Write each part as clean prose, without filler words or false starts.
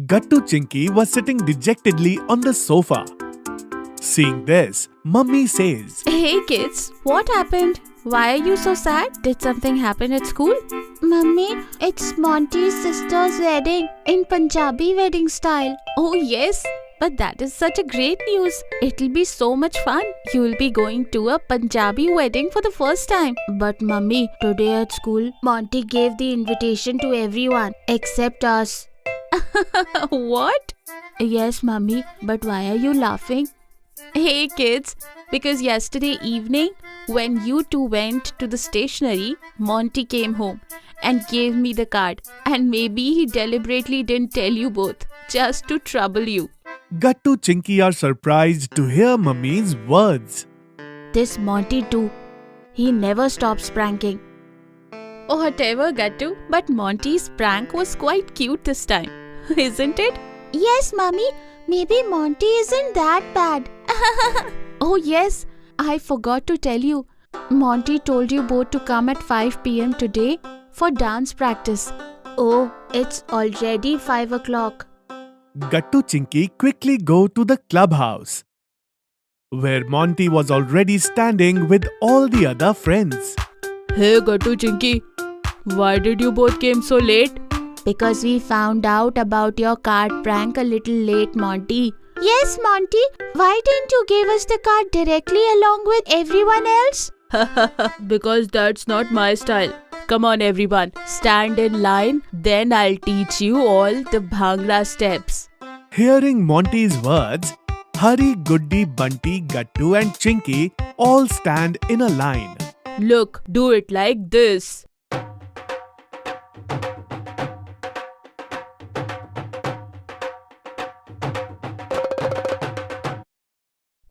Gattu Chinky was sitting dejectedly on the sofa. Seeing this, Mummy says, Hey kids, what happened? Why are you so sad? Did something happen at school? Mummy, it's Monty's sister's wedding in Punjabi wedding style. Oh yes, but that is such a great news. It'll be so much fun. You'll be going to a Punjabi wedding for the first time. But Mummy, today at school, Monty gave the invitation to everyone except us. What? Yes, Mummy, but why are you laughing? Hey kids, because yesterday evening when you two went to the stationery, Monty came home and gave me the card, and maybe he deliberately didn't tell you both just to trouble you. Gattu Chinky are surprised to hear Mummy's words. This Monty too. He never stops pranking. Whatever, Gattu, but Monty's prank was quite cute this time, isn't it? Yes, Mummy. Maybe Monty isn't that bad. Oh yes, I forgot to tell you. Monty told you both to come at 5 p.m. today for dance practice. Oh, it's already 5 o'clock. Gattu Chinky quickly go to the clubhouse, where Monty was already standing with all the other friends. Hey Gattu Chinky, why did you both came so late? Because we found out about your card prank a little late, Monty. Yes, Monty. Why didn't you give us the card directly along with everyone else? Because that's not my style. Come on everyone, stand in line, then I'll teach you all the Bhangra steps. Hearing Monty's words, Hari, Guddi, Bunty, Gattu and Chinky all stand in a line. Look, do it like this.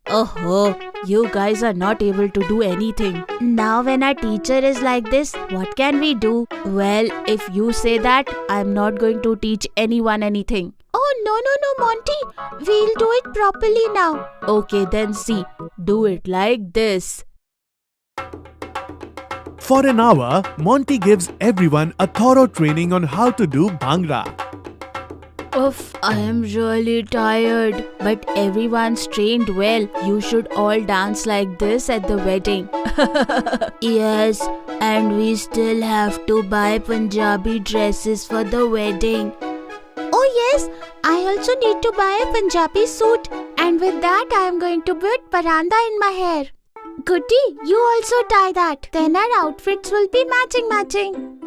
Oh, you guys are not able to do anything. Now when our teacher is like this, what can we do? Well, if you say that, I'm not going to teach anyone anything. Oh, no, Monty. We'll do it properly now. Okay, then see. Do it like this. For an hour, Monty gives everyone a thorough training on how to do Bhangra. Oof, I am really tired. But everyone's trained well. You should all dance like this at the wedding. Yes, and we still have to buy Punjabi dresses for the wedding. Oh yes, I also need to buy a Punjabi suit. And with that, I am going to put paranda in my hair. Goody, you also tie that. Then our outfits will be matching.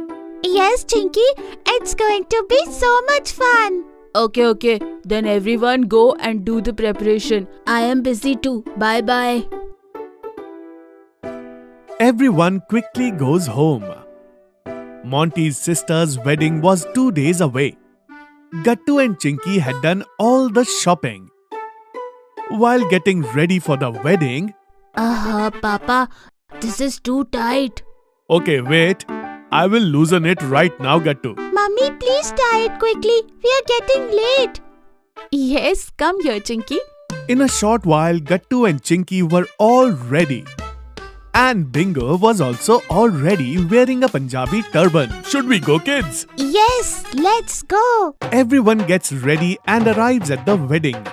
Yes, Chinky, it's going to be so much fun. Okay. Then everyone go and do the preparation. I am busy too. Bye. Everyone quickly goes home. Monty's sister's wedding was 2 days away. Gattu and Chinky had done all the shopping. While getting ready for the wedding, Papa, this is too tight. Okay, wait. I will loosen it right now, Gattu. Mummy, please tie it quickly. We are getting late. Yes, come here, Chinky. In a short while, Gattu and Chinky were all ready. And Bingo was also already wearing a Punjabi turban. Should we go, kids? Yes, let's go. Everyone gets ready and arrives at the wedding.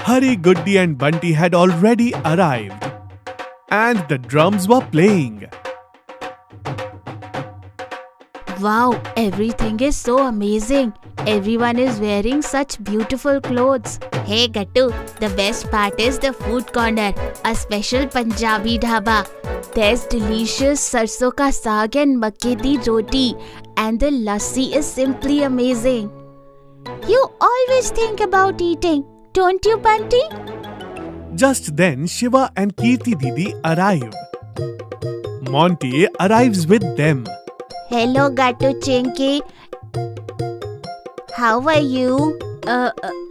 Hari, Guddi and Bunty had already arrived. And the drums were playing. Wow, everything is so amazing. Everyone is wearing such beautiful clothes. Hey Gattu, the best part is the food corner, a special Punjabi dhaba. There's delicious sarson ka saag and makke di roti, and the lassi is simply amazing. You always think about eating, don't you, Bunty? Just then, Shiva and Kirti Didi arrive. Monty arrives with them. Hello, Gattu Chinky. How are you?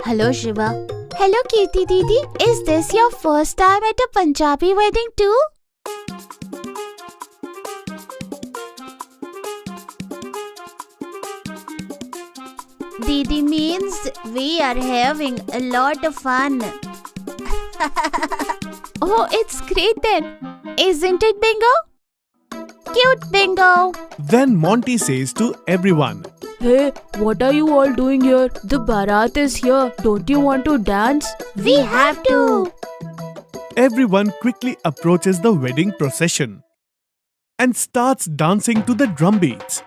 Hello, Shiva. Hello, Kirti Didi. Is this your first time at a Punjabi wedding too? Didi means we are having a lot of fun. Oh, it's great then. Isn't it, Bingo? Cute, Bingo. Then Monty says to everyone, Hey, what are you all doing here? The Bharat is here. Don't you want to dance? We have to. Everyone quickly approaches the wedding procession and starts dancing to the drum beats.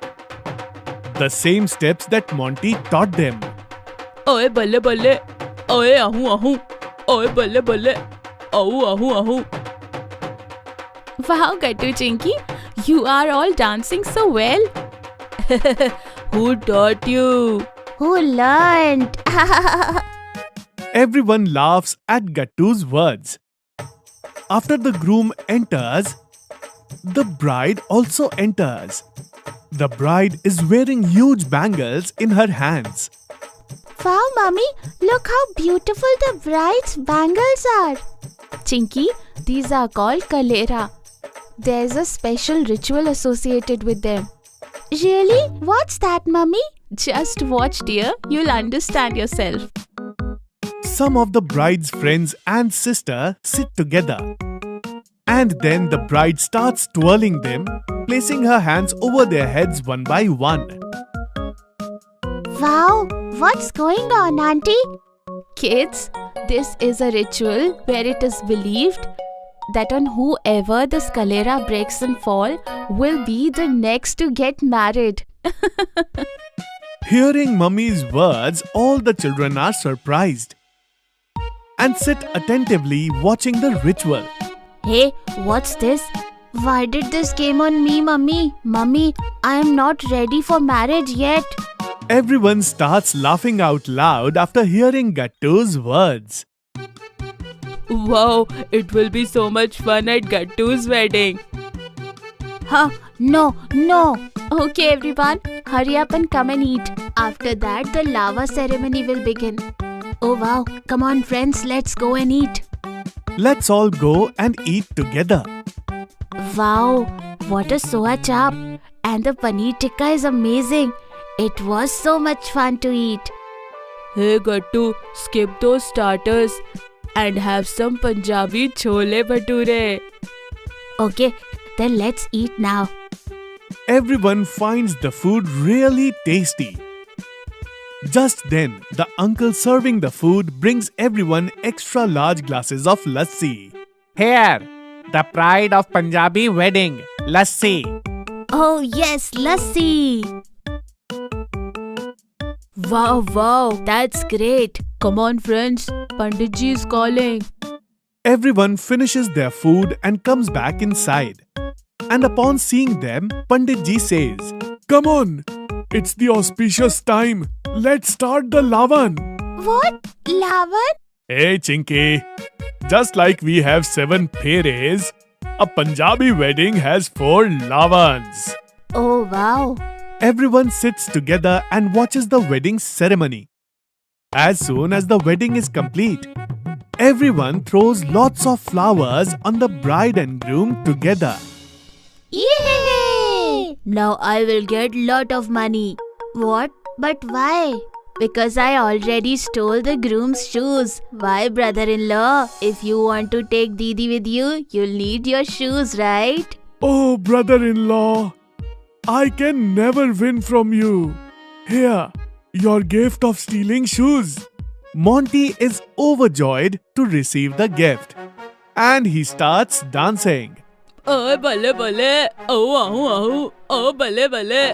The same steps that Monty taught them. Oye balle balle. Oye ahu ahu. Oye balle balle. Ahu ahu ahu. Wow, Gattu Chinky, you are all dancing so well. Who taught you? Who learned? Everyone laughs at Gattu's words. After the groom enters, the bride also enters. The bride is wearing huge bangles in her hands. Wow, Mummy, look how beautiful the bride's bangles are. Chinky, these are called kalera. There's a special ritual associated with them. Really? What's that, Mummy? Just watch, dear. You'll understand yourself. Some of the bride's friends and sister sit together. And then the bride starts twirling them, placing her hands over their heads one by one. Wow, what's going on, Auntie? Kids, this is a ritual where it is believed that on whoever the scalera breaks and fall will be the next to get married. Hearing Mummy's words, all the children are surprised and sit attentively watching the ritual. Hey, what's this? Why did this came on me, Mummy? Mummy, I am not ready for marriage yet. Everyone starts laughing out loud after hearing Gattu's words. Wow, it will be so much fun at Gattu's wedding. Huh? No. Okay, everyone, hurry up and come and eat. After that, the lava ceremony will begin. Oh wow, come on friends, let's go and eat. Let's all go and eat together. Wow, what a soya chap. And the paneer tikka is amazing. It was so much fun to eat. Hey Gattu, skip those starters and have some Punjabi chole bhature. Okay, then let's eat now. Everyone finds the food really tasty. Just then, the uncle serving the food brings everyone extra large glasses of lassi. Here, the pride of Punjabi wedding, lassi. Oh yes, lassi. Wow, that's great. Come on friends, Panditji is calling. Everyone finishes their food and comes back inside. And upon seeing them, Panditji says, "Come on, it's the auspicious time. Let's start the Lavan." What? Lavan? Hey Chinky, just like we have 7 pheres, a Punjabi wedding has 4 Lavans. Oh wow. Everyone sits together and watches the wedding ceremony. As soon as the wedding is complete, everyone throws lots of flowers on the bride and groom together. Yay! Now I will get lot of money. What? But why? Because I already stole the groom's shoes. Why, brother-in-law? If you want to take Didi with you, you'll need your shoes, right? Oh, brother-in-law, I can never win from you. Here, your gift of stealing shoes. Monty is overjoyed to receive the gift. And he starts dancing. Oh, balle balle. Oh, ahu ahu. Oh, balle balle.